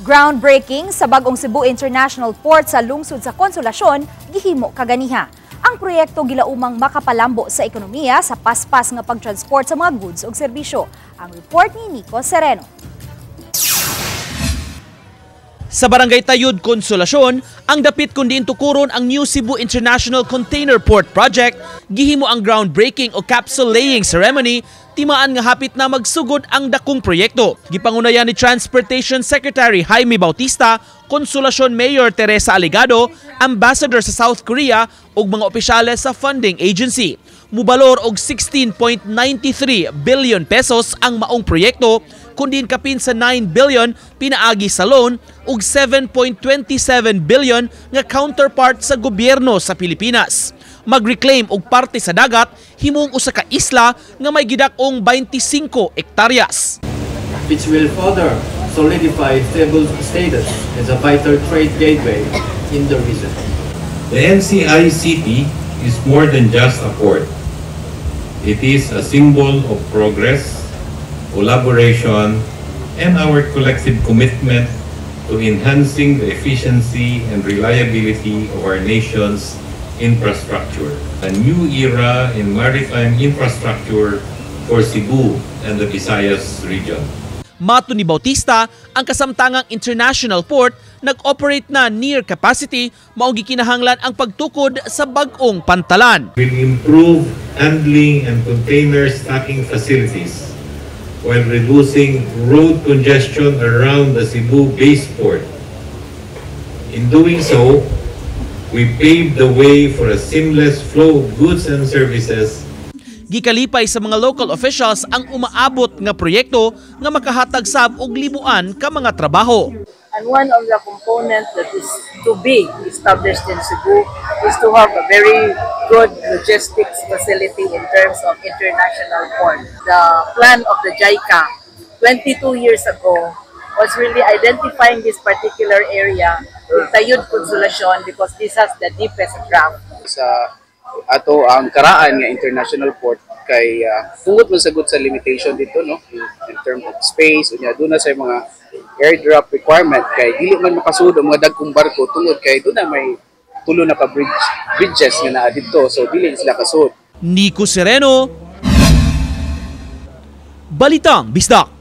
Groundbreaking sa bagong Cebu International Port sa lungsod sa Konsolasyon gihimo kaganiha. Ang proyekto gilaumang makapalambo sa ekonomiya sa paspas nga pagtransport sa mga goods ug serbisyo. Ang report ni Nico Sereno. Sa Barangay Tayud, Konsolasyon, ang dapit kundi tukuron ang New Cebu International Container Port Project, gihimo ang groundbreaking o capsule laying ceremony, timaan nga hapit na magsugod ang dakong proyekto. Gipangunayan ni Transportation Secretary Jaime Bautista, Konsolasyon Mayor Teresa Aligado, Ambassador sa South Korea ug mga opisyales sa funding agency. Mubalor og 16.93 billion pesos ang maong proyekto, kundi kapin sa 9 billion pinaagi sa loan ug 7.27 billion nga counterpart sa gobyerno sa Pilipinas. Mag-reclaim og parte sa dagat himong usa ka isla nga may gidak-ong 25 hektaryas. Which will further solidify Cebu's status as a vital trade gateway in the region. The NCI City is more than just a port. It is a symbol of progress, collaboration, and our collective commitment to enhancing the efficiency and reliability of our nation's infrastructure. A new era in maritime infrastructure for Cebu and the Visayas region. Mato ni Bautista, ang kasamtangang international port nag-operate na near capacity, mao gikinahanglan ang pagtukod sa bag-ong pantalan. Will improve handling and container stacking facilities while reducing road congestion around the Cebu base port. In doing so, we pave the way for a seamless flow of goods and services. Gikalipay sa mga local officials ang umaabot nga proyekto nga makahatag sab og libuan ka mga trabaho. And one of the components that is to be established in Cebu is to have a very good logistics facility in terms of international port. The plan of the JICA 22 years ago was really identifying this particular area with Tayud Konsolasyon because this has the deepest draft. Sa ato ang karaan nga international port kay tungod man sagot sa limitation dito no in terms of space unya doon na sa mga airdrop requirement kay dili man makasud ang mga dagkong barko tungod kay doon na may tulo na ka bridges nga naa dito so dili sila kasud. Nico Sereno, Balitang Bisdak.